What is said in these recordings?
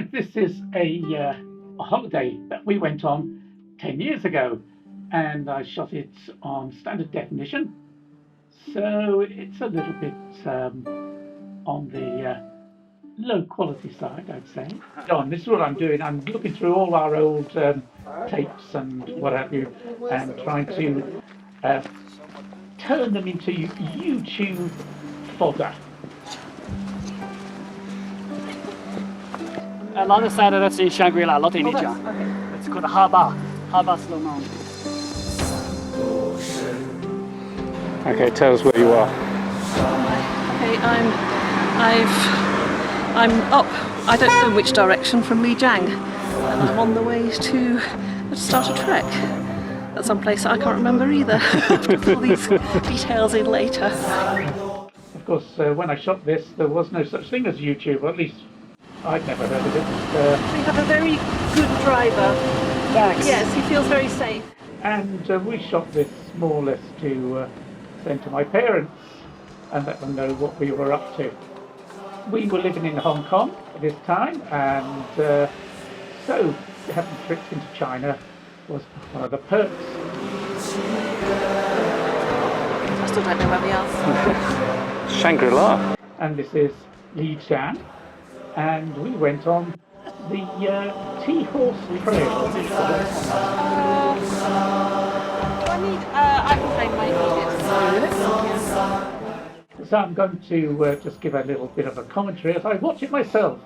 Right, this is a holiday that we went on 10 years ago, and I shot it on standard definition, so it's a little bit on the low quality side, I'd say. John, this is what I'm doing. I'm looking through all our old tapes and what have you, and trying to turn them into YouTube fodder. Another side that's in Shangri-La, not in Lijiang. Okay. It's called Harbor Slow Mountain. Okay, tell us where you are. Okay, I'm up. I don't know which direction from Lijiang, and I'm on the way to start a trek at some place I can't remember either. I have to put all these details in later. Of course, when I shot this, there was no such thing as YouTube, or at least I'd never heard of it. We have a very good driver. Thanks. Yes, he feels very safe. And we shot this more or less to send to my parents and let them know what we were up to. We were living in Hong Kong at this time, and so having trips into China was one of the perks. I still don't know where we are. Shangri-La. And this is Lijiang, and we went on the Tea Horse Trail. I can find my tickets. So I'm going to just give a little bit of a commentary as I watch it myself.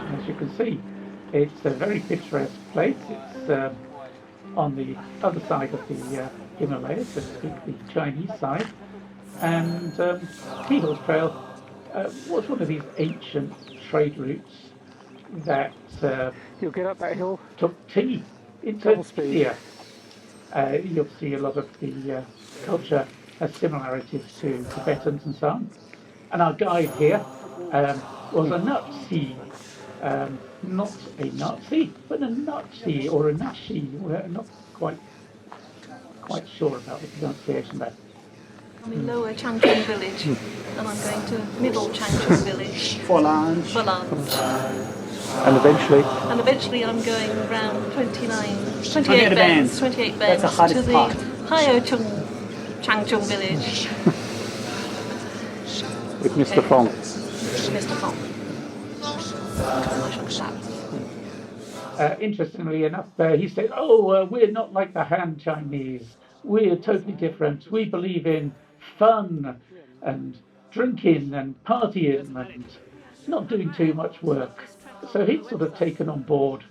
As you can see, it's a very picturesque place. It's on the other side of the Himalayas, so to speak, the Chinese side. And Tea Horse Trail was one of these ancient trade routes that You'll get up that hill. took tea into India. You'll see a lot of the culture has similarities to Tibetans and so on. And our guide here was a Naxi, not a Nazi, but a Naxi or a Naxi. We're not quite sure about the pronunciation there. I'm in Lower Changchun village, and I'm going to Middle Changchun village For lunch. for lunch. And eventually, And eventually I'm going around 28 28 bends, bends. 28 That's bends the to hardest the part. Higher Changchun village. with Mr. Fong. Mr. Fong. Commercial chap. Interestingly enough, he said, we're not like the Han Chinese. We're totally different. We believe in fun and drinking and partying and not doing too much work. So he'd sort of taken on board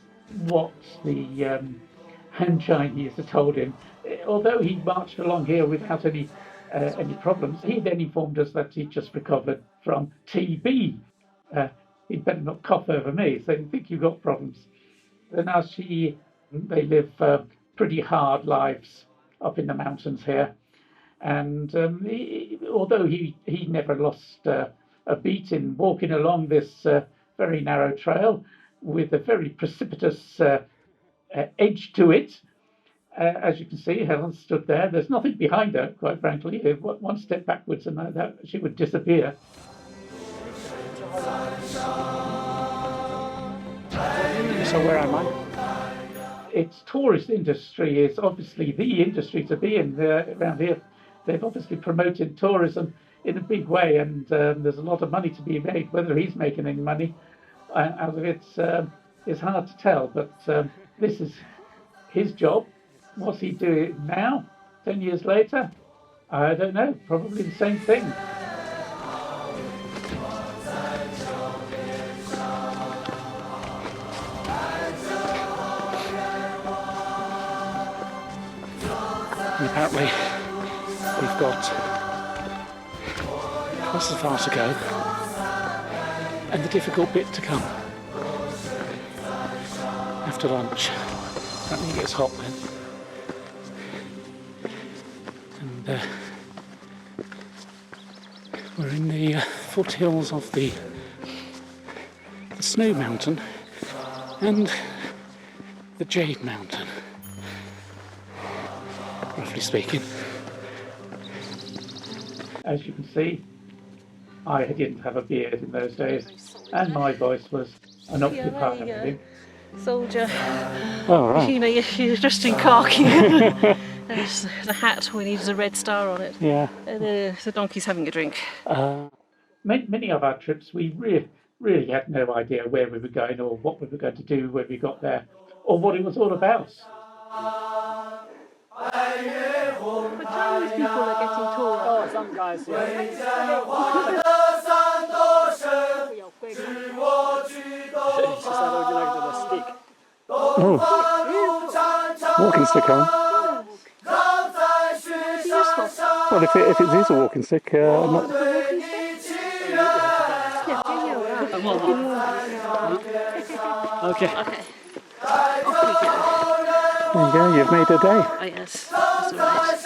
what the Han Chinese had told him. Although he marched along here without any problems, he then informed us that he'd just recovered from TB. He'd better not cough over me, so you think you've got problems. And now they live pretty hard lives up in the mountains here. And although he never lost a beat in walking along this very narrow trail with a very precipitous edge to it, as you can see, Helen stood there. There's nothing behind her, quite frankly. One step backwards and that she would disappear. So where am I? Its tourist industry is obviously the industry to be in around here. They've obviously promoted tourism in a big way, and there's a lot of money to be made. Whether he's making any money out of it is hard to tell, but this is his job. What's he doing now, 10 years later? I don't know, probably the same thing. And apparently we've got twice as far to go and the difficult bit to come. After lunch. Apparently it gets hot then. And we're in the foothills of the Snow Mountain and the Jade Mountain, roughly speaking. As you can see, I didn't have a beard in those days, and my voice was an octave higher than him. Soldier. Oh, right. You know, you're dressed in khaki. There's the hat we need a red star on it. Yeah. The donkey's having a drink. Many of our trips, we really had no idea where we were going or what we were going to do when we got there, or what it was all about. But Chinese people are getting taller. Oh, some guys, yeah. It's just that originated with a stick. Oh. Walking stick, huh? Well, if it is a walking stick, I'm not... Okay. Okay. There you go, you've made a day. Oh, yes, that's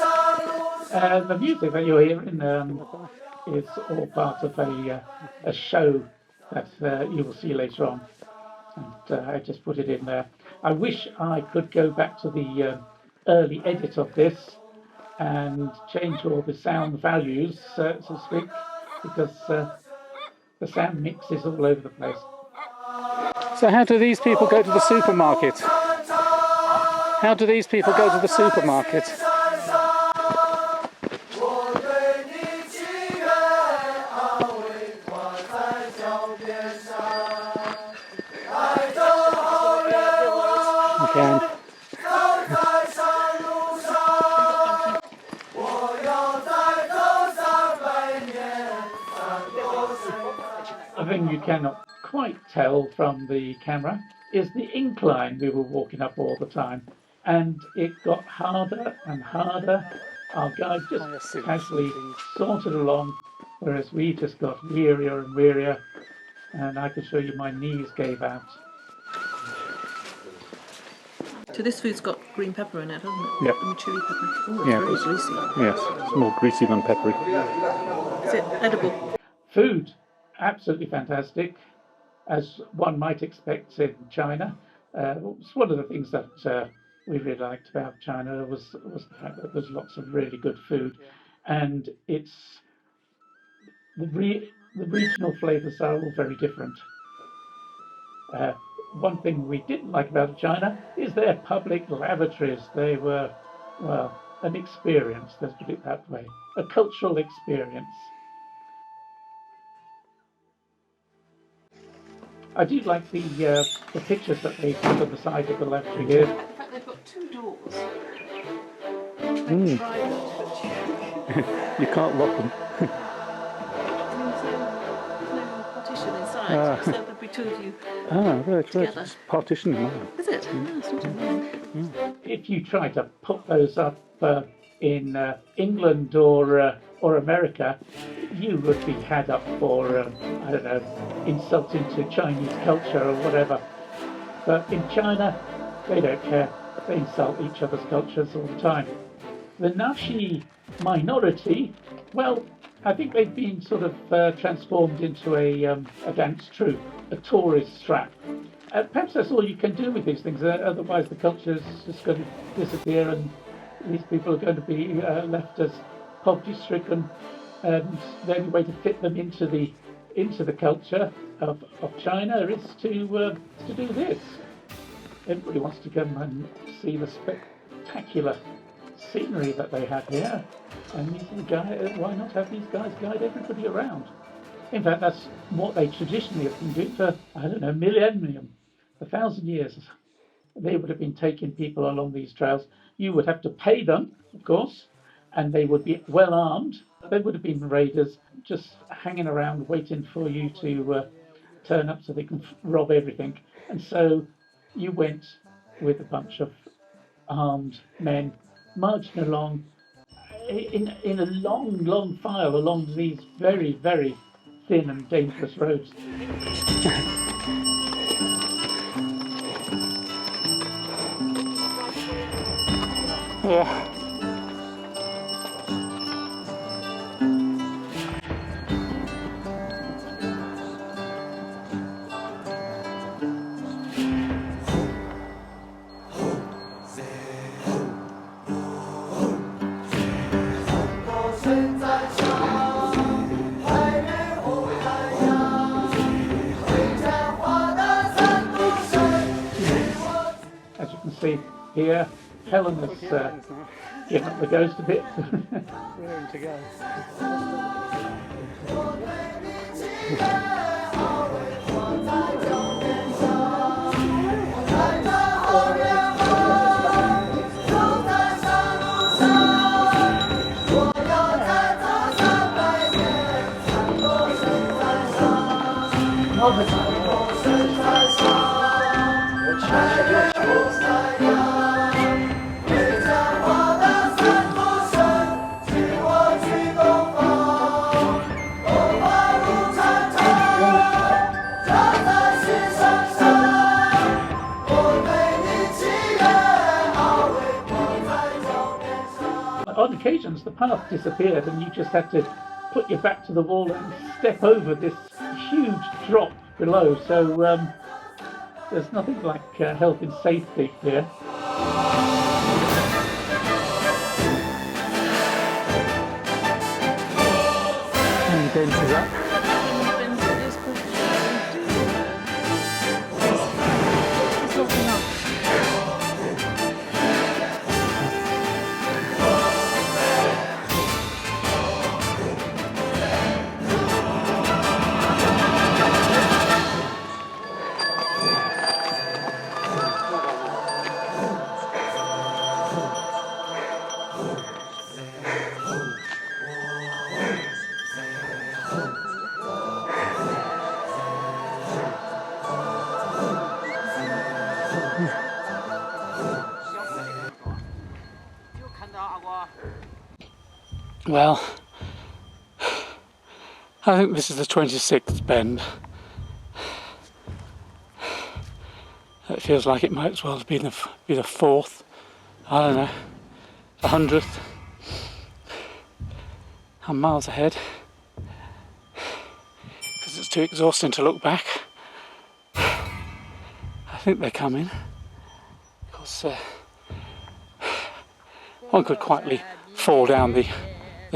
all right. The music that you're hearing is all part of a show that you will see later on. And I just put it in there. I wish I could go back to the early edit of this and change all the sound values, so to speak, because the sound mix is all over the place. So how do these people go to the supermarket? How do these people go to the supermarket? Again. The thing you cannot quite tell from the camera is the incline we were walking up all the time, and it got harder and harder. Our guide just casually sauntered along, whereas we just got wearier and wearier, and I can show you my knees gave out. So this food's got green pepper in it, hasn't it? Yep. And chili pepper. Oh, it's Yeah, very it's- greasy. Yes, it's more greasy than peppery. Is it edible? Food, absolutely fantastic, as one might expect in China. It's one of the things that we really liked about China was the fact that there's lots of really good food, and it's the regional flavours are all very different. One thing we didn't like about China is their public lavatories. They were, well, an experience, let's put it that way, a cultural experience. I do like the pictures that they put on the side of the lavatory here. In fact, they've got two doors. Mm. You can't lock them. There's no partition inside, so there'll be two of you. Ah, right. Together. It's partitioned now. Is it? No, it's not in mine. If you try to put those up in England or America, you would be had up for, I don't know, insulting to Chinese culture or whatever. But in China, they don't care. They insult each other's cultures all the time. The Naxi minority, well, I think they've been sort of transformed into a dance troupe, a tourist trap. Perhaps that's all you can do with these things, otherwise the culture is just going to disappear and these people are going to be left as poverty-stricken, and the only way to fit them into the culture of China is to do this. Everybody wants to come and see the spectacular scenery that they have here, and why not have these guys guide everybody around? In fact, that's what they traditionally have been doing for, I don't know, millennium, 1,000 years. They would have been taking people along these trails. You would have to pay them, of course, and they would be well armed. They would have been raiders just hanging around waiting for you to turn up so they can rob everything. And so you went with a bunch of armed men marching along in a long file along these very, very thin and dangerous roads. Yeah. see here, Helen has given up the ghost a bit. Raring to go. On occasions, the path disappeared, and you just had to put your back to the wall and step over this huge drop below. So there's nothing like health and safety here. How many bends is that? It's not enough. Well, I think this is the 26th bend. It feels like it might as well be the 4th. I don't know, the 100th. I'm miles ahead because it's too exhausting to look back. I think they're coming because one could quietly fall down the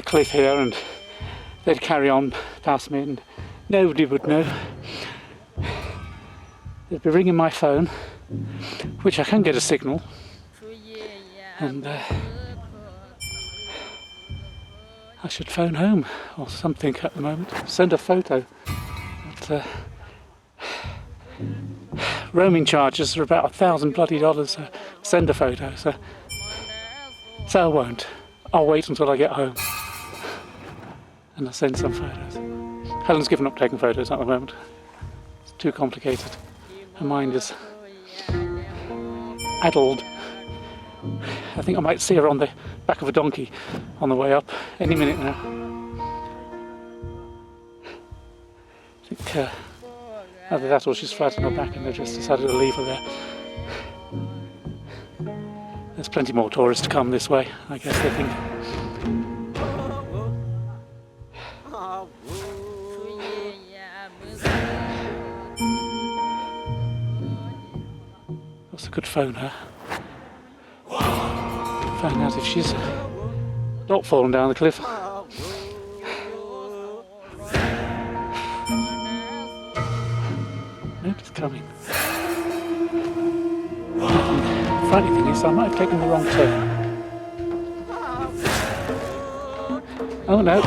cliff here and they'd carry on past me and nobody would know. They'd be ringing my phone, which I can get a signal, and I should phone home or something at the moment, send a photo. But, roaming charges are about $1,000 bloody dollars to send a photo, so I won't. I'll wait until I get home and I'll send some photos. Helen's given up taking photos at the moment. It's too complicated. Her mind is addled. I think I might see her on the back of a donkey on the way up any minute now. I think either that or she's flat on her back and they've just decided to leave her there. There's plenty more tourists to come this way, I guess they think. What's a good phone her? Find out if she's not fallen down the cliff. Nobody's coming. The funny thing is, I might have taken the wrong turn. Oh no!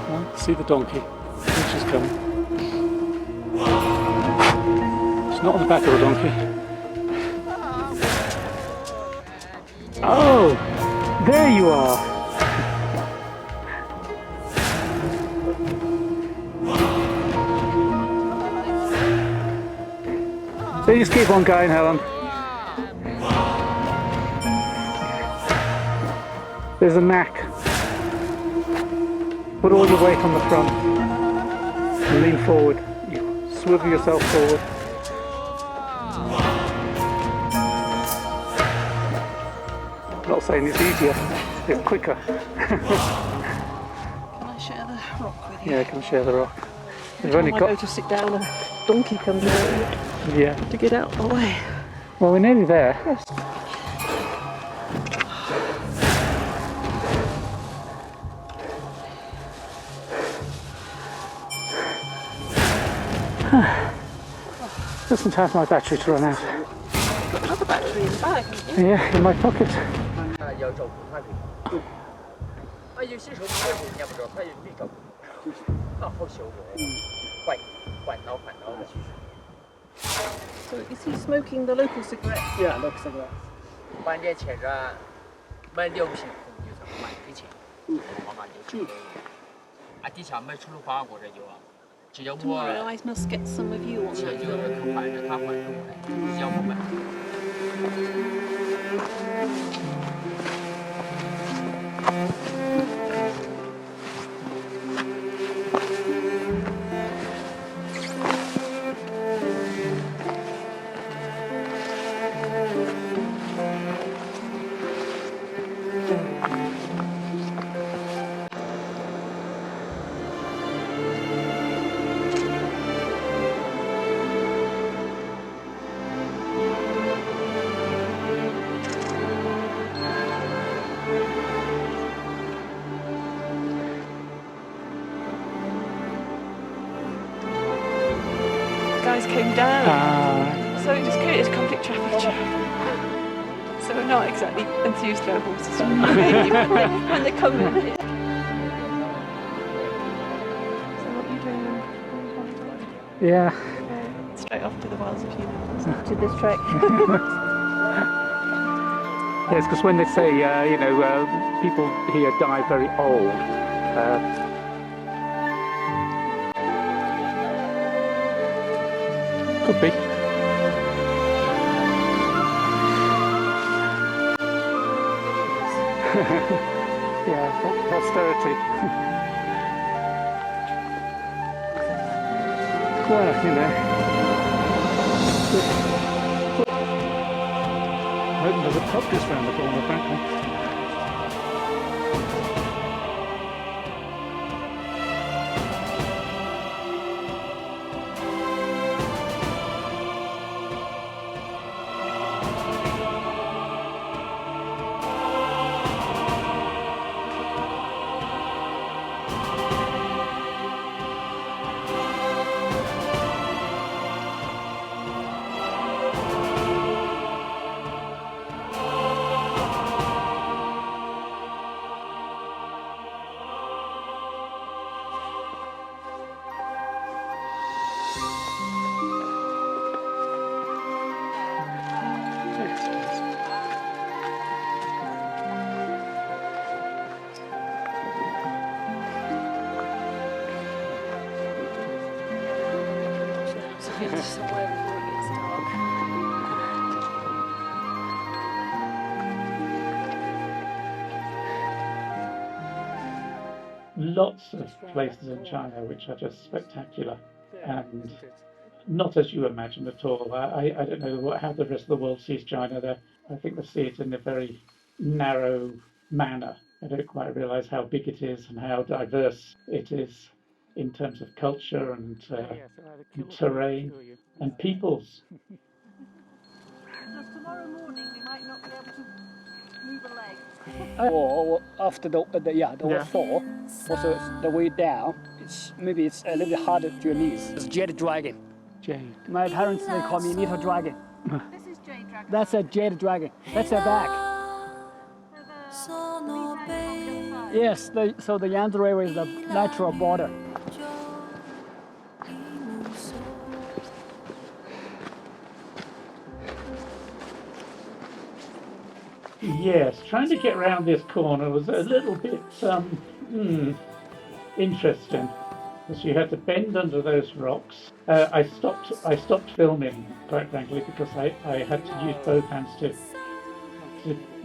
Well, see the donkey. I think she's coming. She's not on the back of a donkey. Oh! There you are! So just keep on going, Helen. There's a knack. Put all your weight on the front and lean forward. You swivel yourself forward. I'm not saying it's easier, it's quicker. Can I share the rock with you? Yeah, I can share the rock. We've Every only time I go got... to sit down, a donkey comes out Yeah. to get out of the way. Well, we're nearly there. Yes. Doesn't have my battery to run out. Got another battery in the bag, haven't you? Yeah, in my pocket. 要照顾他这个。啊，有些时候你也不知道，他也没照顾，就是那好小个，换刀的。 So is he smoking the local cigarette? Yeah, local cigarettes. 饭店前着买2瓶红酒，咱们买之前，我妈就吃了。啊，底下买除了花果这酒啊，只要我， Tomorrow I must get some of you on 这 that 就 film. 反正他换着我来，要我买。 Guys came down, so it just created a complete traffic jam. So we're not exactly enthused about horses really when they come in here. So what are you doing then? Yeah. Straight off to the wilds of humans to this trek. Yes, because when they say, people here die very old, could be. Yeah, posterity. Well, hoping there's a pub just round the corner, frankly. Somewhere before it gets dark. Lots of places in China which are just spectacular and not as you imagine at all. I don't know how the rest of the world sees China. I think they see it in a very narrow manner. I don't quite realise how big it is and how diverse it is in terms of culture and terrain and peoples. Tomorrow morning we might not be able to move a leg. Or after the waterfall, also the way down, maybe it's a little bit harder to your knees. It's Jade dragon. Jade. My parents, they call me little dragon. This is Jade Dragon. That's a Jade dragon. That's their back. Yes, so the Yangtze River is the natural border. Yes, trying to get around this corner was a little bit interesting, because you had to bend under those rocks. I stopped filming, quite frankly, because I had to use both hands to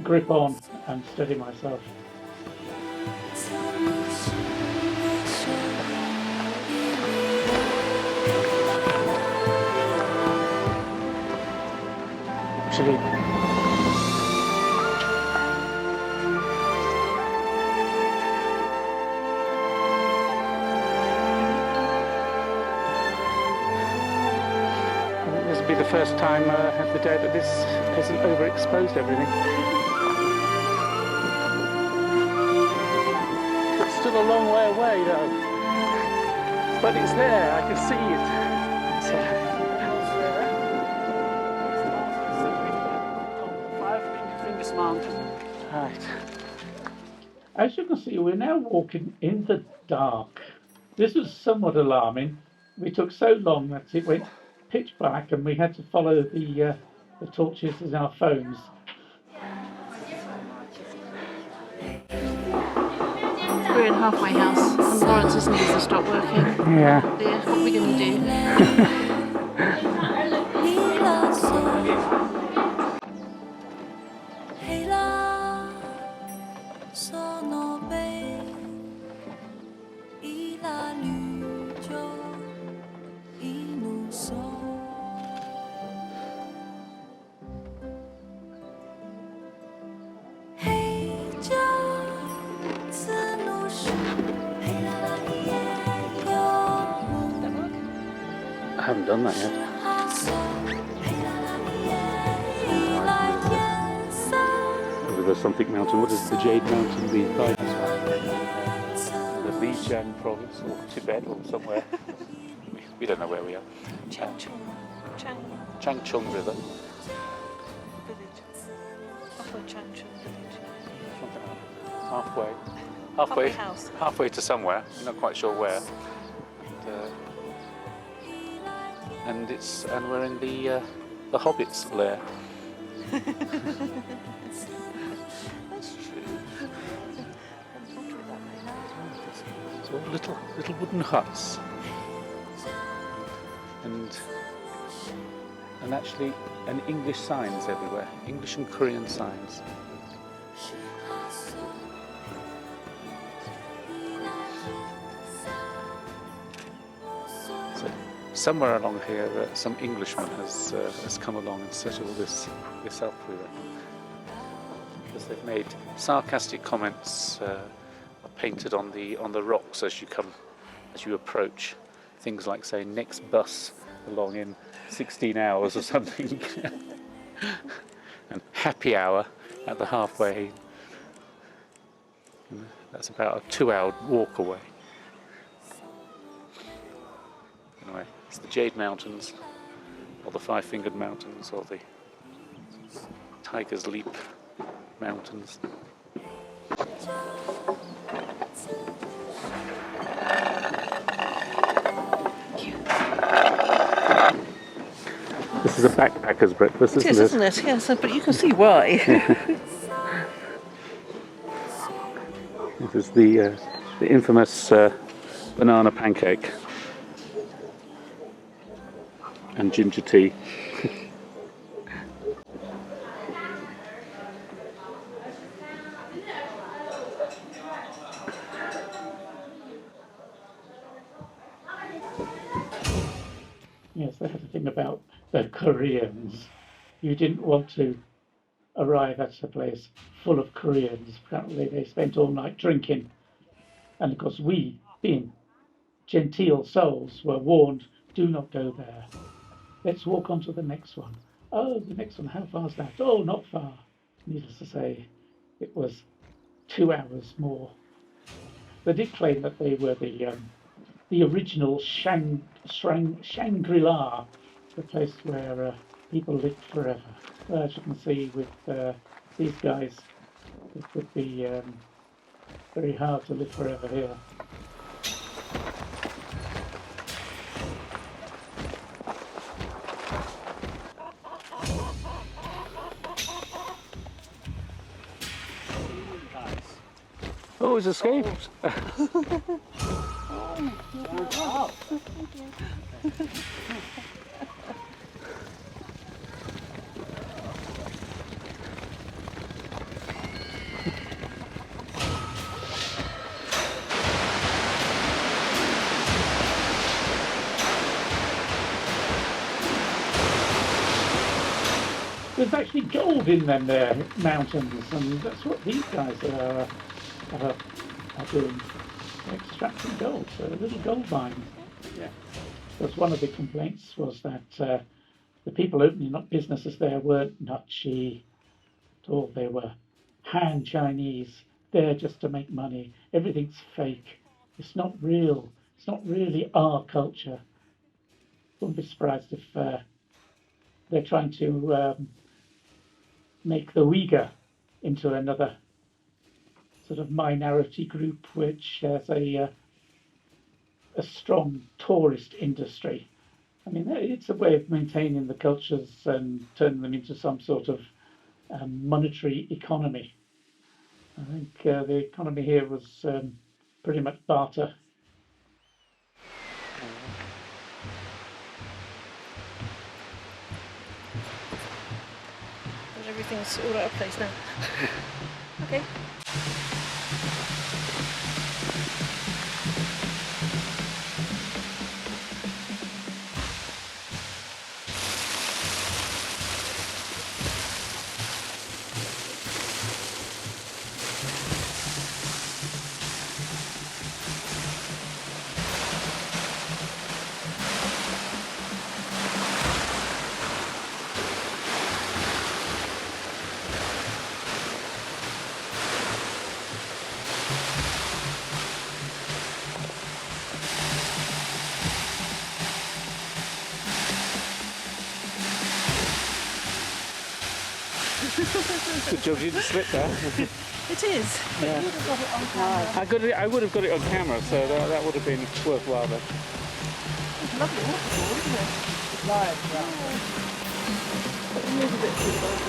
grip on and steady myself. Actually, this will be the first time of the day that this hasn't overexposed everything. It's still a long way away though, but it's there, I can see it. So, Lijiang. Right. As you can see, we're now walking in the dark. This was somewhat alarming. We took so long that it went pitch black and we had to follow the torches in our phones. We're in halfway house and Lawrence's knees have stopped working. Yeah. Oh dear, what are we going to do? I haven't done that yet. Over the something mountain. What is the Jade Mountain? The Lijiang province or Tibet or somewhere. We don't know where we are. Changchung River. Village. Off of Changchun village. Something like that. Halfway house. Halfway to somewhere. We're not quite sure where. And we're in the Hobbit's lair. That's true. It's all little wooden huts, and actually, English signs everywhere. English and Korean signs. So somewhere along here, some Englishman has come along and set all this up, we reckon, because they've made sarcastic comments painted on the rocks as you approach. Things like saying next bus along in 16 hours or something, and happy hour at the halfway. And that's about a 2-hour walk away. Anyway, it's the Jade Mountains, or the Five-Fingered Mountains, or the Tiger's Leap Mountains. This is a backpacker's breakfast, isn't it? Isn't it? Yes, but you can see why. This is the infamous banana pancake and ginger tea. Yes, they had a thing about the Koreans. You didn't want to arrive at a place full of Koreans. Apparently they spent all night drinking. And of course we, being genteel souls, were warned, do not go there. Let's walk on to the next one. Oh, the next one, how far is that? Oh, not far. Needless to say, it was 2 hours more. They did claim that they were the original Shangri-La, the place where people lived forever. As you can see with these guys, it would be very hard to live forever here. Oh, he's escaped! There's actually gold in them there mountains, and that's what these guys are doing, extracting gold, so little gold mines. Yeah. Because one of the complaints was that the people opening up businesses there weren't Naxi at all. They were Han Chinese, there just to make money. Everything's fake. It's not real. It's not really our culture. Wouldn't be surprised if they're trying to make the Uyghur into another sort of minority group which has a strong tourist industry. I mean, it's a way of maintaining the cultures and turning them into some sort of monetary economy. I think the economy here was pretty much barter. Everything's all out of place now. Okay. Good job you didn't slip there. It is. Yeah. You would have got it on camera. I would have got it on camera, so that would have been worthwhile. Then. It's lovely waterfall, isn't it? It's live, yeah. But it moves a bit too fast.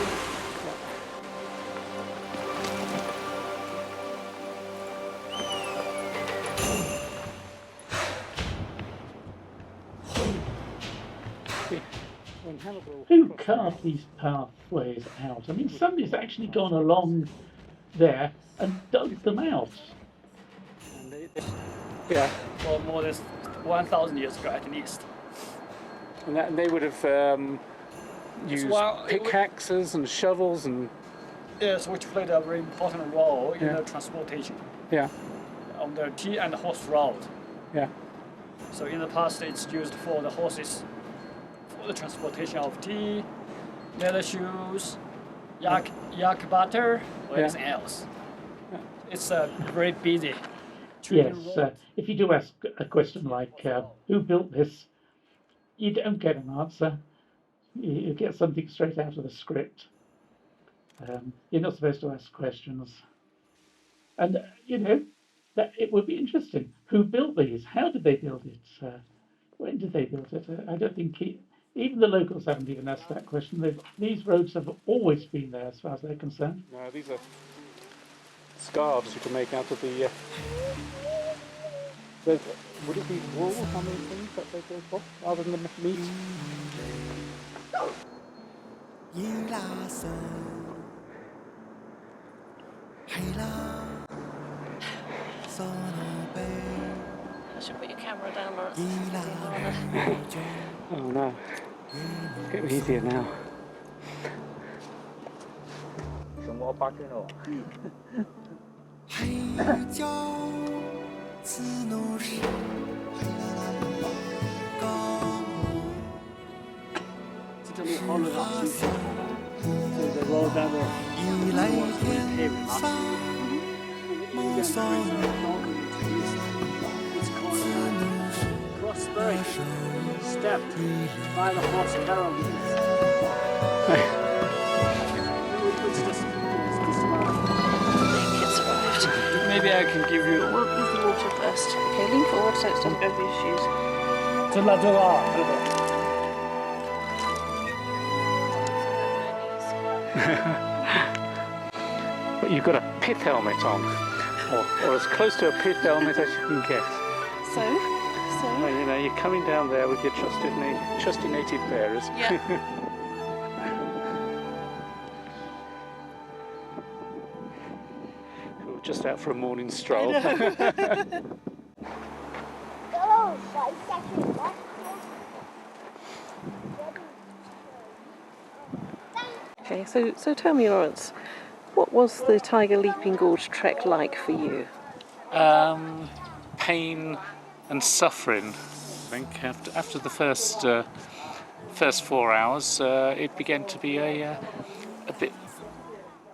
Who carved these pathways out? I mean, somebody's actually gone along there and dug them out. Yeah. For more than 1,000 years ago at least. And they would have used pickaxes and shovels and... Yes, which played a very important role in the transportation. Yeah. On the tea and horse route. Yeah. So in the past it's used for the horses, for the transportation of tea, leather shoes, yak butter, or anything else. Yeah. It's very busy. Yes, if you do ask a question like, who built this, you don't get an answer. You get something straight out of the script. You're not supposed to ask questions. And, you know, that it would be interesting. Who built these? How did they build it? When did they build it? I don't think even the locals haven't even asked that question. These roads have always been there as far as they're concerned. No, these are scarves you can make out of the... would it be wool on these things that they go for, rather than the meat? I should put your camera down, Lawrence. Oh no, it's getting easier now. 什么发生了？这路好冷啊！这个 road driver was really heavy last year. It's called crossbury, stepped by the horse heraldry. Maybe I can give you. We'll use the water first. Okay, lean forward so it doesn't go over your shoes. 这个这个。 But you've got a pith helmet on, or as close to a pith helmet as you can get. So? Well, you know, you're coming down there with your trusty native bearers. Yeah. Who are just out for a morning stroll. Okay, so tell me, Lawrence, what was the Tiger Leaping Gorge trek like for you? Pain and suffering. I think after the first 4 hours, it began to be a bit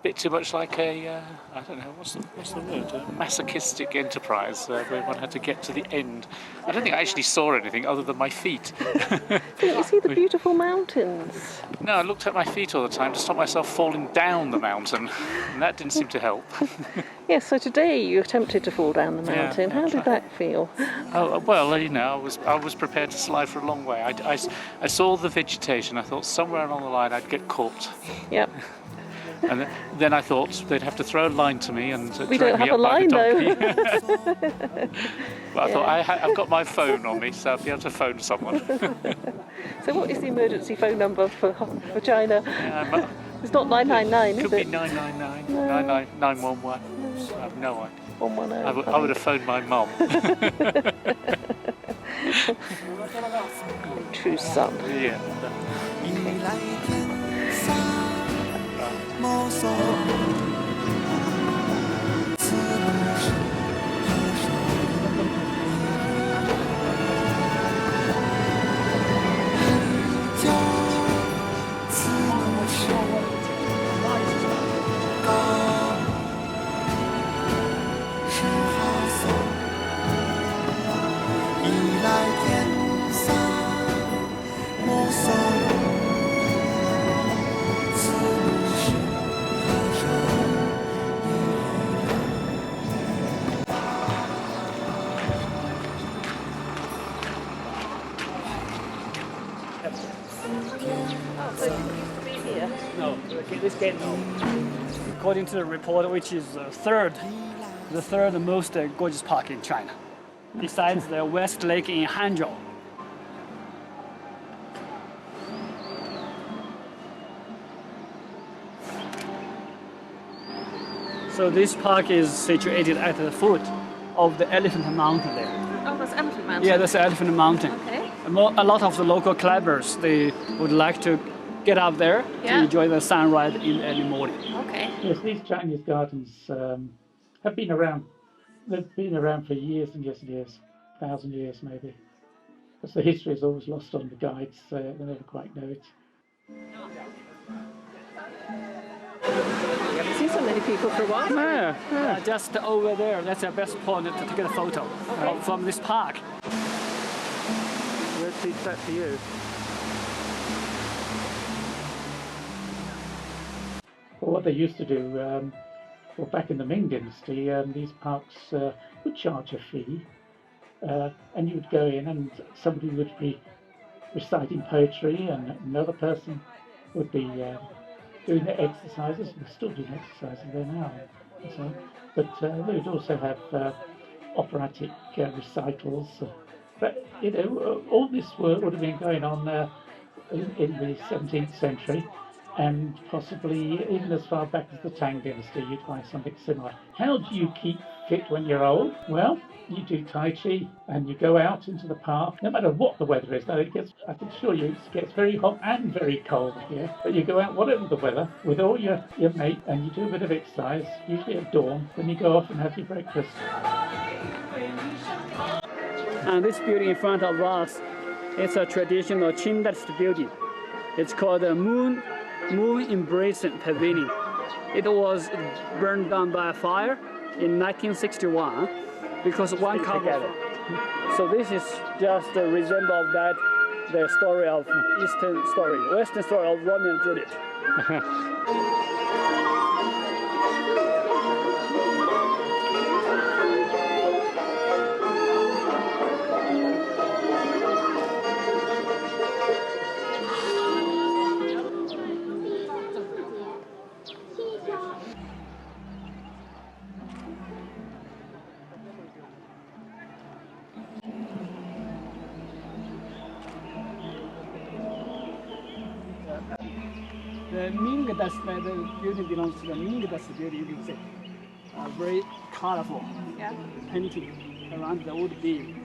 bit too much like a, I don't know, what's the word? A masochistic enterprise where one had to get to the end. I don't think I actually saw anything other than my feet. Didn't you see the beautiful mountains? No, I looked at my feet all the time to stop myself falling down the mountain, and that didn't seem to help. Yes, so today you attempted to fall down the mountain. Yeah, How did that feel? Oh, well, you know, I was prepared to slide for a long way. I saw the vegetation. I thought somewhere along the line I'd get caught. Yep. And then I thought they'd have to throw a line to me and We drag don't me have a up like line donkey. though. But I thought I've got my phone on me, so I'll be able to phone someone. So what is the emergency phone number for China? It's not 999, Could is be it? 999, 911. I have no idea. 110. I would have phoned my mum. True son. Yeah. Oh, so it didn't used to be here? No, this gate no. According to the report, which is the third most gorgeous park in China, besides the West Lake in Hangzhou. So this park is situated at the foot of the Elephant Mountain there. Oh, that's Elephant Mountain. Yeah, that's Elephant Mountain. Okay. A lot of the local climbers, they would like to get up there to enjoy the sunrise in the early morning. Okay. Yes, these Chinese gardens have been around. They've been around for years and years and years, 1,000 years maybe. Because the history is always lost on the guides, so they never quite know it. We haven't seen so many people for a while. Yeah. Just over there, that's the best point to take a photo from this park. Where's that for you? Well, what they used to do, well, back in the Ming Dynasty, these parks would charge a fee, and you would go in and somebody would be reciting poetry and another person would be doing the exercises. We're still doing exercises there now. So, but they would also have operatic recitals. But, you know, all this work would have been going on in the 17th century. And possibly even as far back as the Tang Dynasty, you'd find something similar. How do you keep fit when you're old? Well, you do Tai Chi and you go out into the park, no matter what the weather is. Now, I can assure you, it gets very hot and very cold here. But you go out, whatever the weather, with all your mates, and you do a bit of exercise, usually at dawn, then you go off and have your breakfast. And this building in front of us is a traditional Qing Dynasty building. It's called the Moon Embracing Pavilion. It was burned down by a fire in 1961 because one cover. So this is just a resemble of that, the story of Western story of Romeo and Juliet. The Ming Dynasty, the building belongs to the Ming Dynasty building, you can see. Very colorful painting around the old beam.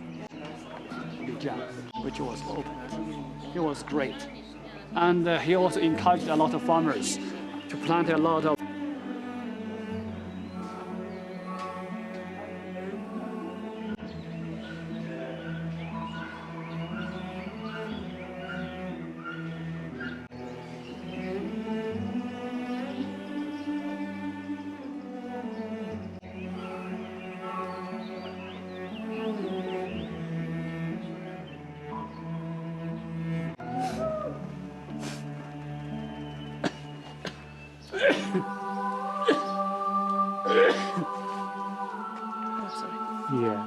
Lijiang, which was opened. It was great. And he also encouraged a lot of farmers to plant a lot of Yeah.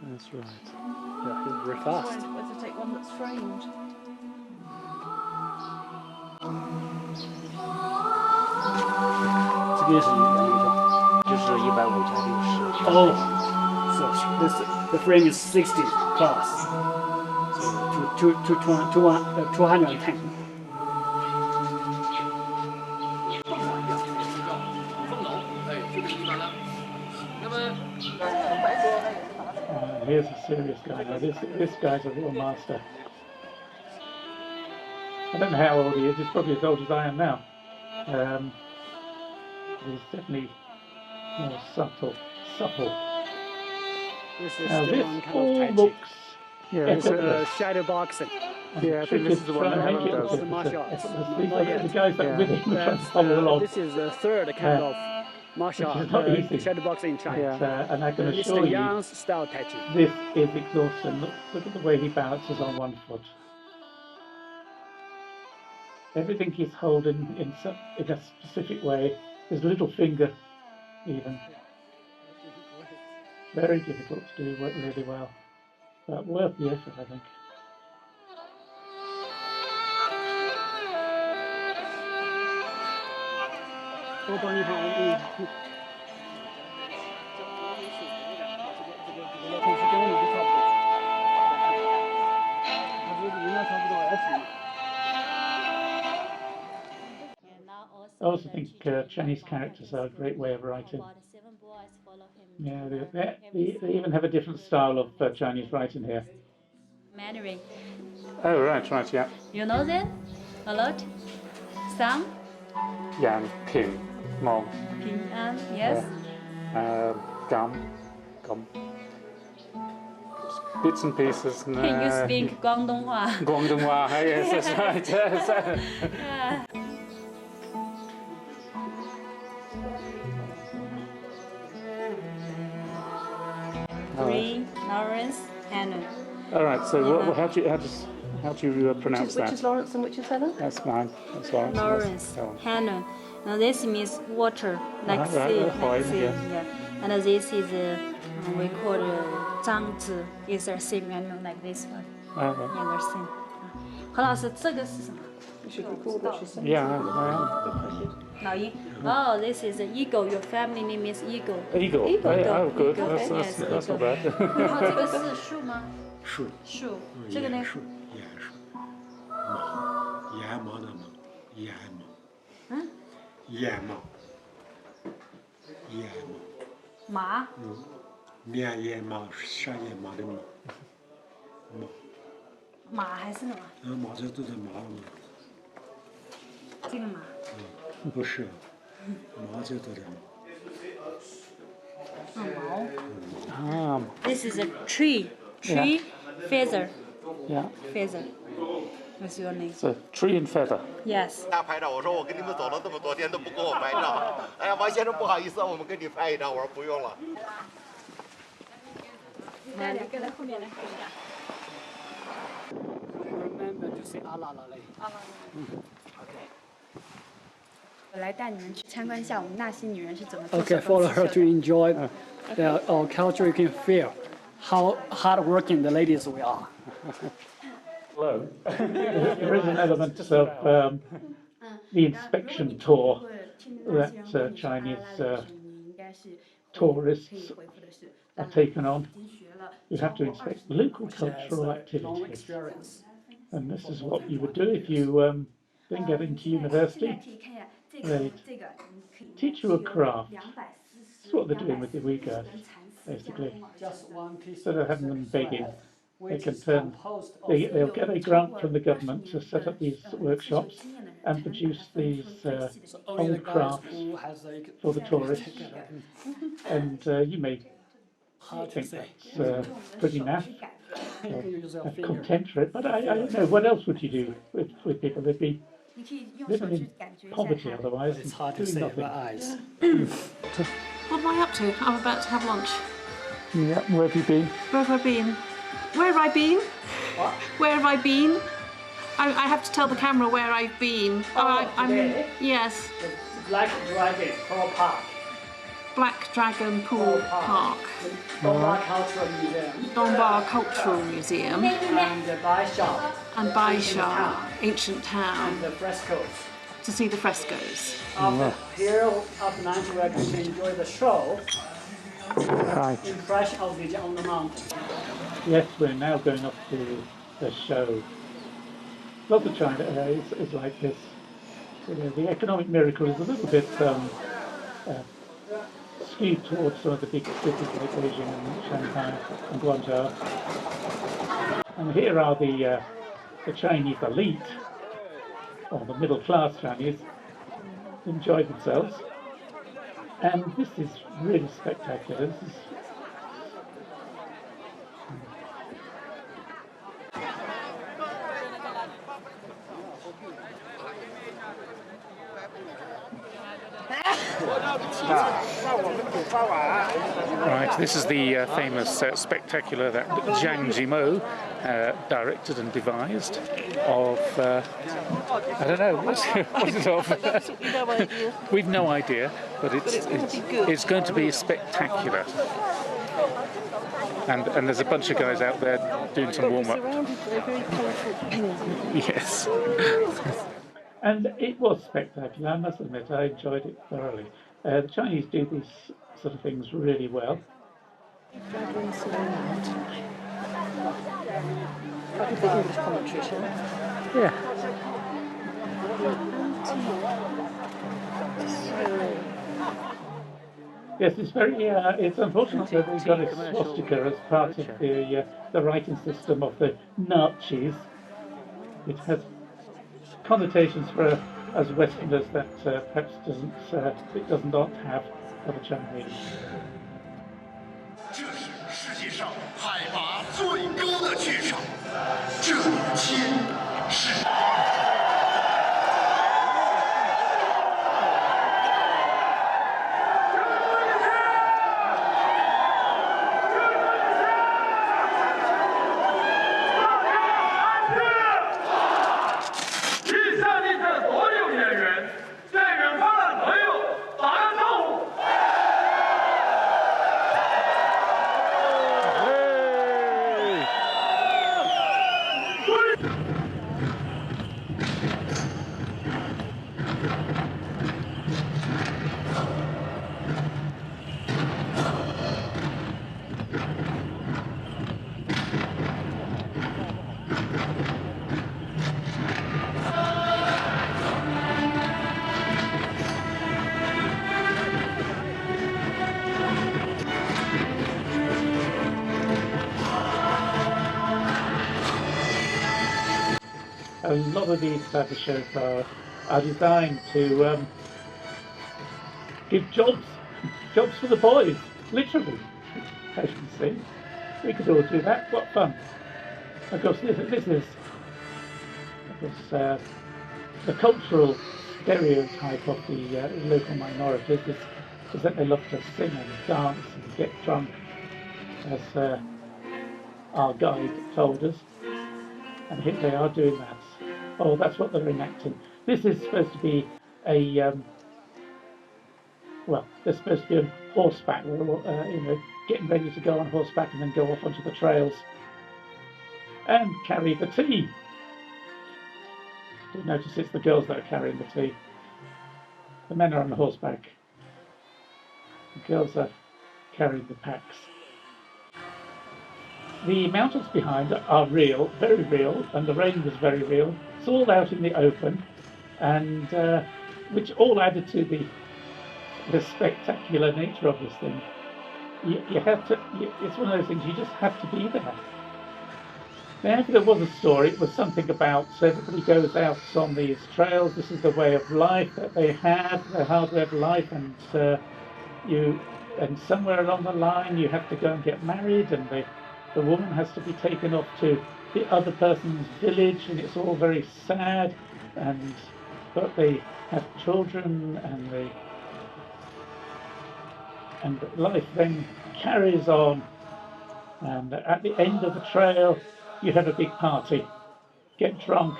That's right. Yeah, it's very fast. Whether to take one that's framed. 这个也是160。就是150加60。Oh, so this the frame is 60 plus. So 210. Here's a serious guy now. This guy's a real master. I don't know how old he is. He's probably as old as I am now. He's definitely more supple. This is Now the this one kind all of Tai Chi. looks Yeah, it's effortless. Shadow boxing. yeah, I think this is the one that Trying to Helen make it does. the martial arts. effortless. These Not are yet. the guys that are with him trying to That's follow along. this is the third kind of martial Which art, is not easy. shadow boxing in China. Yeah. And I can It's assure the you, Yang style Tai Chi. this is exhausting. Look at the way he balances on one foot. Everything he's holding in a specific way. His little finger, even. Very difficult to do really well, but worth the effort, I think. 我帮你看，我同时跟我们就差不多，他是应该差不多20。 I also think Chinese characters are a great way of writing. Yeah, they even have a different style of Chinese writing here. Mandarin. Oh, right, yeah. You know them? A lot? Some? Yang, Ping, Mong, Ping An, yes. Gum. Bits and pieces. And, Can you speak Guangdonghua? Guangdonghua, yes, that's right. Yes. Yeah. Green, Lawrence, Hannah. All right. So, how do you pronounce Which that? is Lawrence and which is Hannah? That's mine. That's Lawrence. Lawrence, Oh. Hannah. Now this means water, like right, sea, that's fine, like sea. yeah. Yeah. And this is we call Zhangzi. Is a same animal like this one. Okay. Younger thing. 何老师，这个是什么？ Yeah, I am. 老鹰。Oh, this is an eagle. Your family name is eagle. Eagle. Eagle. Oh, good. Eagle, That's yes, not bad. 然后这个是树吗？树，树。这个呢？岩树，岩毛的毛，岩毛，嗯？岩毛，岩毛，马。面岩毛，山岩毛的毛，毛，马还是什么？毛这都是毛嘛，这个马。不是，毛这都是毛。毛。This is a tree. Tree, feather, Yeah. feather. What's your name? So tree and feather. Yes. 大家拍照，我说我跟你们走了这么多天都不给我拍照。哎呀，王先生不好意思，我们给你拍一张。我说不用了。Remember to say 阿拉拉嘞。我来带你们去参观一下我们纳西女人是怎么做 Okay, 手工 follow 刺绣 her 的 to enjoy our culture. You can feel how hardworking the ladies we are. Hello. There is an element of the inspection tour that Chinese tourists are taken on. You have to inspect local cultural activities. And this is what you would do if you didn't get into university. They teach you a craft. That's what they're doing with the wee guys, basically. Just one piece. Instead of having them begging, they can they'll get a grant from the government to set up these workshops and produce these old crafts for the tourists. And you may think that's pretty naff, have contempt for it, but I don't know, what else would you do with people? They'd be living in poverty otherwise, It's hard to doing say with nothing. eyes. What am I up to? I'm about to have lunch. Yeah. Where have you been? Where have I been? Where have I been? What? Where have I been? I have to tell the camera where I've been. I'm today? yes. The Black Dragon Pearl Park. Black Dragon Pool Park, Donghua Cultural Museum, Donghua Cultural Museum, and Baisha, and Baisha, Ancient Town, and the frescoes. to see the frescoes. After here, after 9 we're going to enjoy the show. Right. Impression of Lijiang on the mountain. Yes, we're now going up to the show. Lots of China is like this. You know, the economic miracle is a little bit skewed towards some of the big cities like Beijing and Shanghai and Guangzhou. And here are the Chinese elite, or the middle class Chinese, enjoy themselves. And this is really spectacular. This is Right, this is the famous spectacular that Zhang Zhimo directed and devised of, I don't know, what's it of? Absolutely no idea. We've no idea, but it's going to be spectacular. And there's a bunch of guys out there doing some warm-up. Surrounded by very colourful. Yes. And it was spectacular, I must admit. I enjoyed it thoroughly. The Chinese do these sort of things really well. Dragons around. Like a big English commentary show. Yeah. Yes, it's very. It's unfortunate that they've got a swastika as part of the writing system of the Nazis. It has connotations for us Westerners that perhaps it does not have for the Chinese. 这是世界上海拔最高的剧场，这一切是。 A lot of these type of shows are designed to give jobs for the boys, literally. As you can see, we could all do that. What fun! Of course, this is the cultural stereotype of the local minorities is that they love to sing and dance and get drunk, as our guide told us. And here they are doing that. Oh, that's what they're enacting. This is supposed to be a well, they're supposed to be on horseback, getting ready to go on horseback and then go off onto the trails and carry the tea. You'll notice it's the girls that are carrying the tea. The men are on horseback. The girls are carrying the packs. The mountains behind are real, very real, and the rain was very real. It's all out in the open, and which all added to the spectacular nature of this thing. You have to. It's one of those things. You just have to be there. Now, if there was a story, it was something about everybody goes out on these trails. This is the way of life that they have, their hard way of life, and somewhere along the line you have to go and get married, and the woman has to be taken off to the other person's village, and it's all very sad, but they have children, and life then carries on, and at the end of the trail you have a big party, get drunk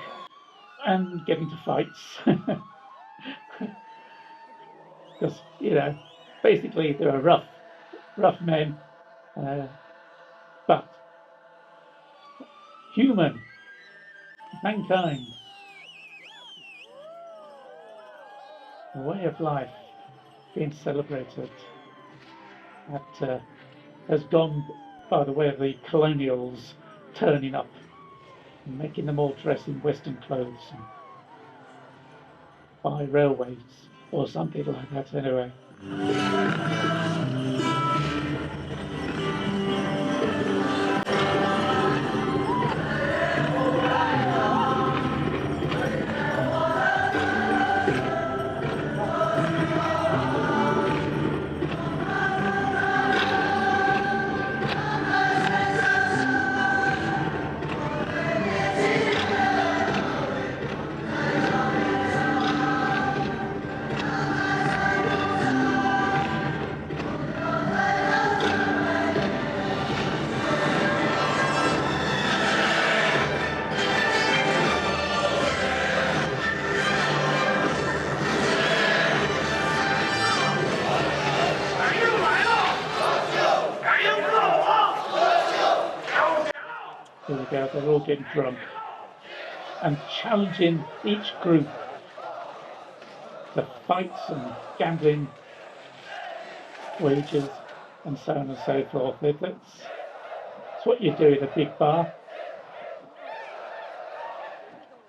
and get into fights. Because basically they were rough men, but human, mankind, a way of life being celebrated that has gone by the way of the colonials turning up and making them all dress in Western clothes and buy railways or something like that anyway. Here we go, they're all getting drunk and challenging each group to fights and gambling, wages, and so on and so forth. That's what you do in a big bar.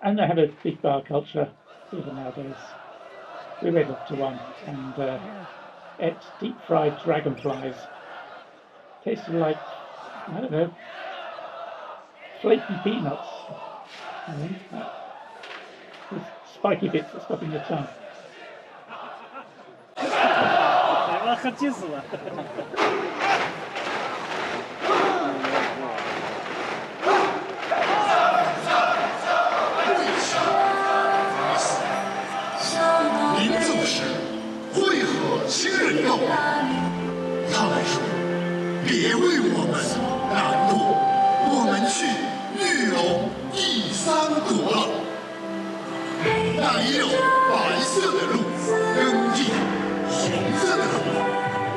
And they have a big bar culture even nowadays. We went up to one and ate deep fried dragonflies. Tasted like, I don't know, flaky peanuts. I think. With spiky bits that stuck in your tongue. 我喝急死了。临走时会和亲人告别，他们说：“别为我们难过，我们去玉龙第三国了。”那里有白色的路，耕地，红色的河，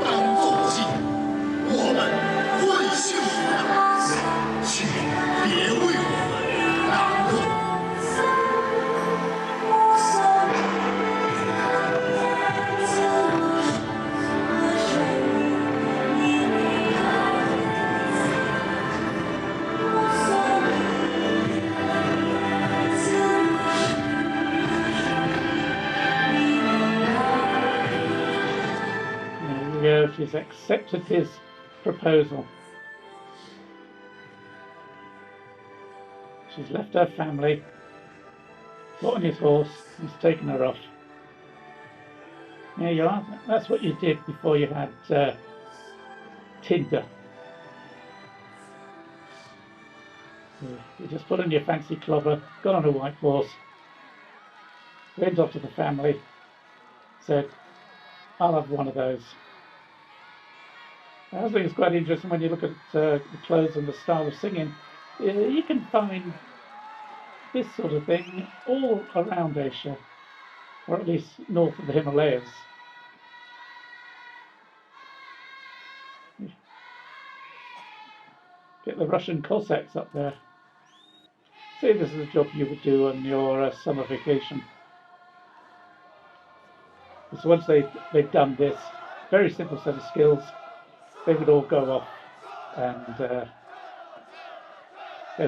当作记，我们会幸福的。请别为我们难过。 She's accepted his proposal. She's left her family, got on his horse, he's taken her off. There you are. That's what you did before you had Tinder. You just put on your fancy clobber, got on a white horse, went off to the family, said, I'll have one of those. I think it's quite interesting when you look at the clothes and the style of singing. You can find this sort of thing all around Asia, or at least north of the Himalayas. Get the Russian Cossacks up there. Say this is a job you would do on your summer vacation. Because once they've done this, very simple set of skills, they would all go off and go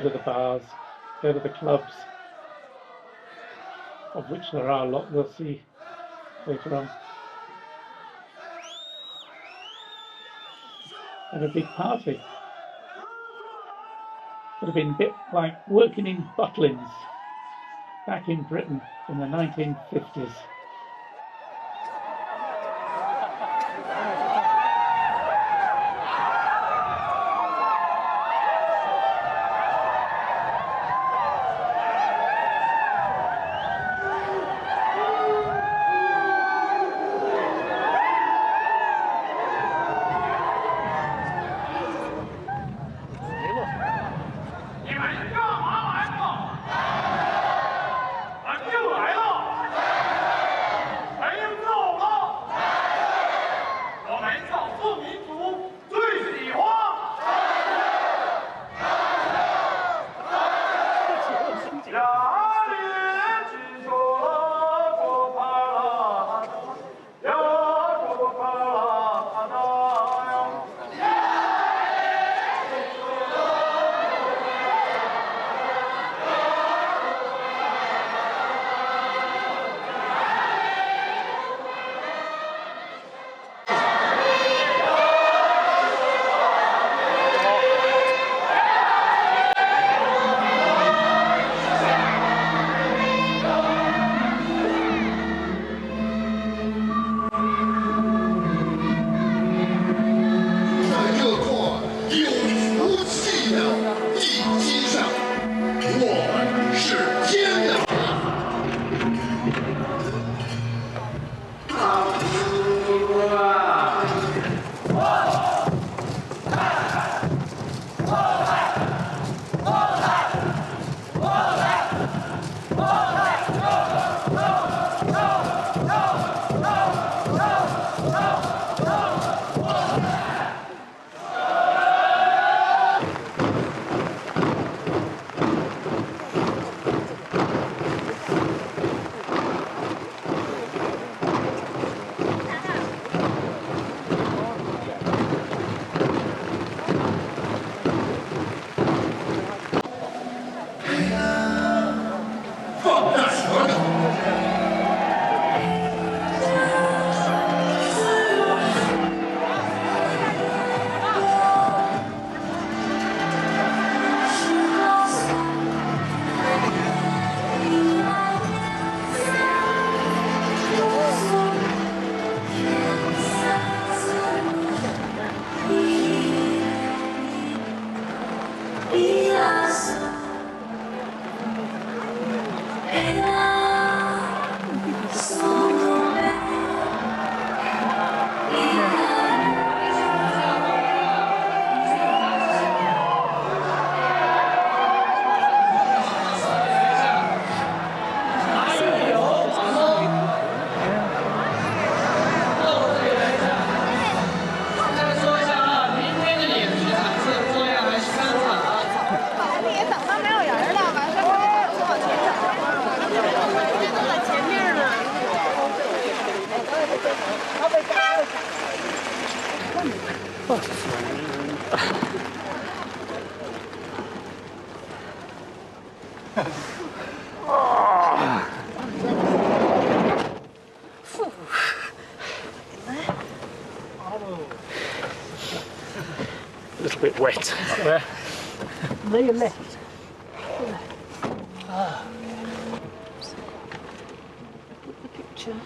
to the bars, go to the clubs, of which there are a lot we'll see later on. Have a big party. Would have been a bit like working in Butlins back in Britain in the 1950s. a little bit wet up there. There you left. The picture.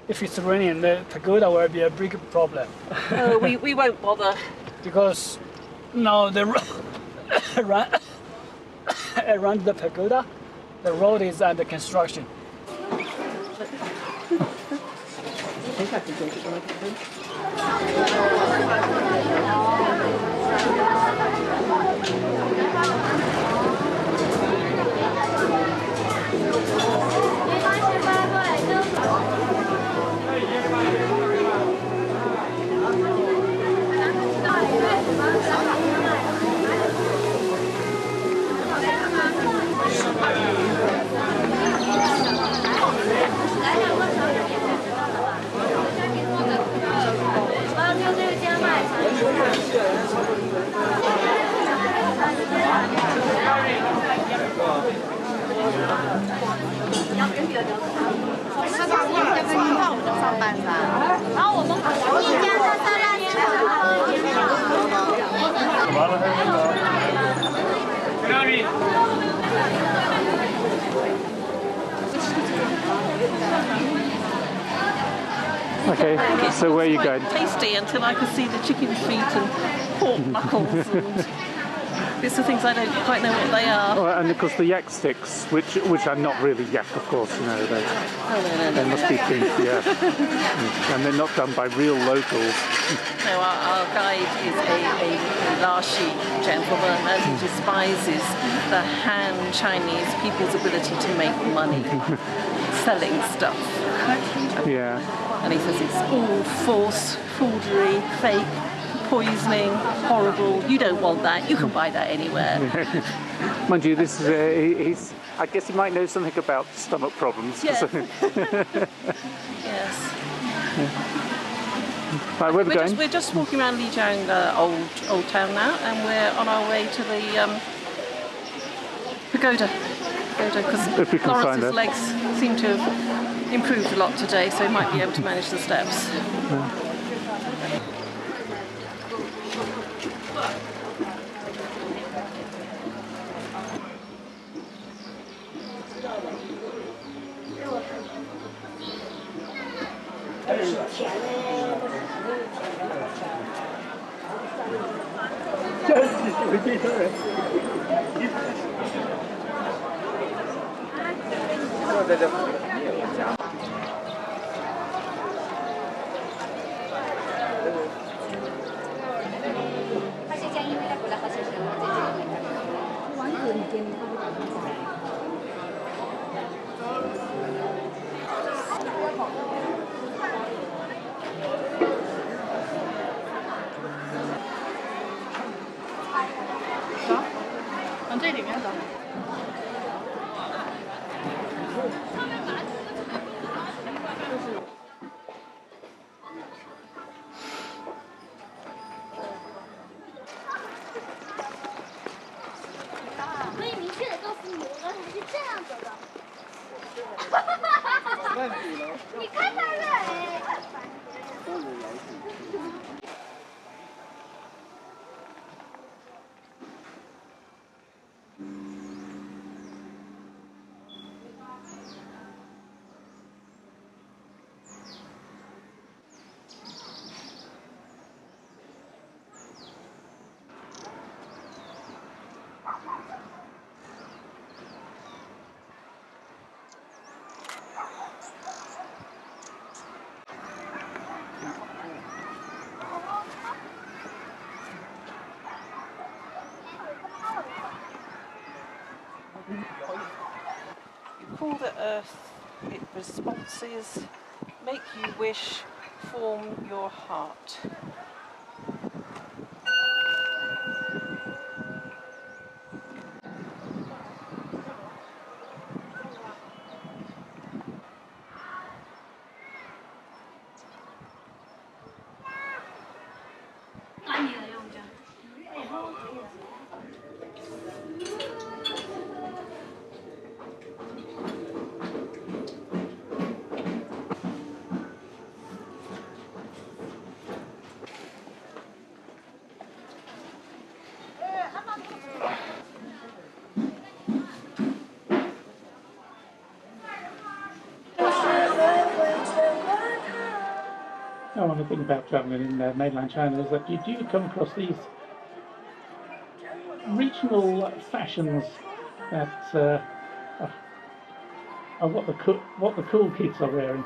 If it's raining, the pagoda will be a big problem. Oh, we won't bother. Because now the around the pagoda, the road is under construction. I think I can take it right through. Okay, so where are you going? Tasty until I could see the chicken feet and pork knuckles and bits of things I don't quite know what they are. Oh, and of course the yak sticks, which are not really yak, of course, you know, they must be beef, yeah. And they're not done by real locals. No, our guide is a Lijiang gentleman and he despises the Han Chinese people's ability to make money selling stuff. Yeah. And he says it's all false, forgery, fake, poisoning, horrible. You don't want that. You can buy that anywhere. Mind you, this is he's. I guess he might know something about stomach problems. Yes. Yes. Right, where are we going? We're just walking around Lijiang old town now, and we're on our way to the pagoda. Because Lawrence's legs seem to have improved a lot today, so he might be able to manage the steps. Yeah. You call the earth, it responses, make you wish, form your heart. charming thing about traveling in mainland China is that you do come across these regional fashions that are what the cool kids are wearing.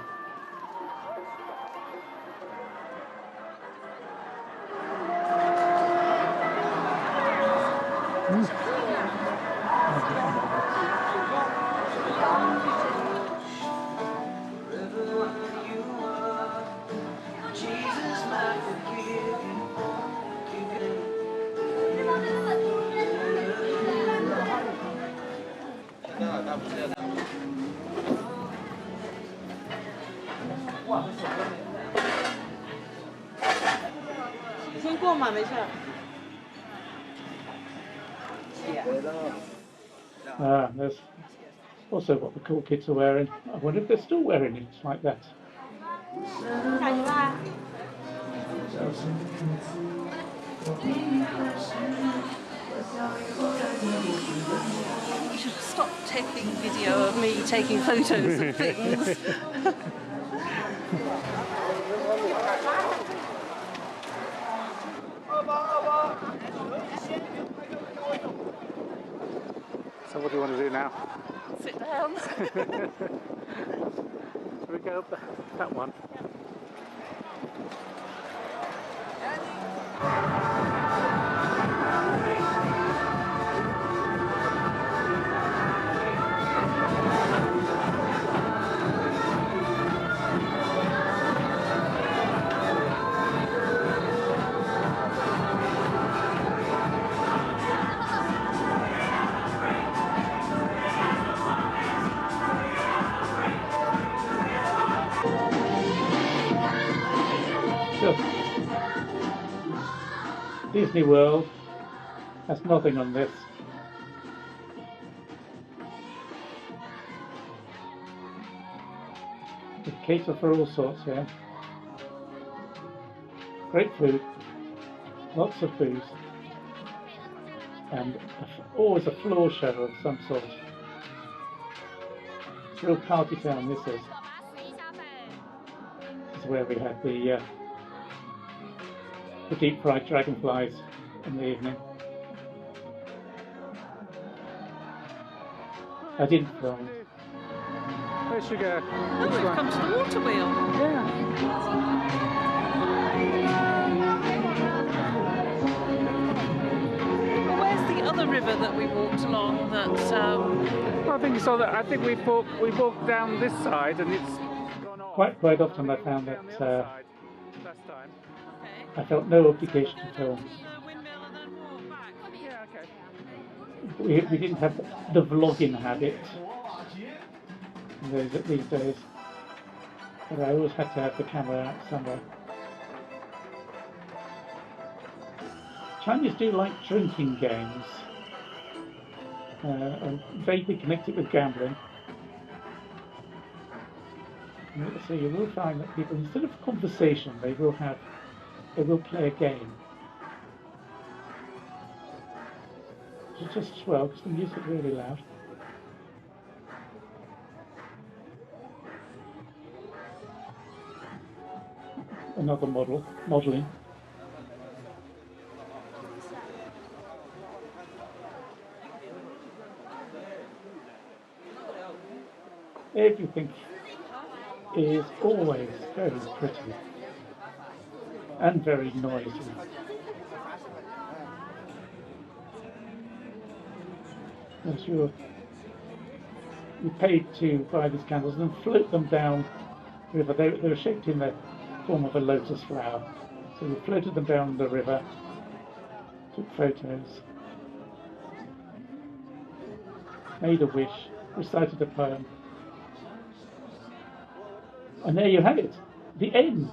There's also what the cool kids are wearing. I wonder if they're still wearing it like that. You should stop taking video of me taking photos of things. So what do you want to do now? Sit down. Shall we go up that one? Disney World has nothing on this. They cater for all sorts here. Great food, lots of booze, and always a floor show of some sort. It's a real party town, this is. This is where we had the deep fried dragonflies in the evening. I didn't film. Where should we go? Oh, we've come to the water wheel. Yeah. Well, where's the other river that we walked along that... Well, I think you saw that. I think we walked down this side and it's gone off. Quite often I found that last time. I felt no obligation at all. Yeah, okay. We didn't have the vlogging habit these days, but I always had to have the camera out somewhere. Chinese do like drinking games, and vaguely connected with gambling. So you will find that people, instead of conversation, they will play a game. It's just as well because the music is really loud. Another modelling. Everything is always very pretty and very noisy. As you paid to buy these candles and then float them down the river. They were shaped in the form of a lotus flower. So we floated them down the river, took photos, made a wish, recited a poem. And there you have it, the end.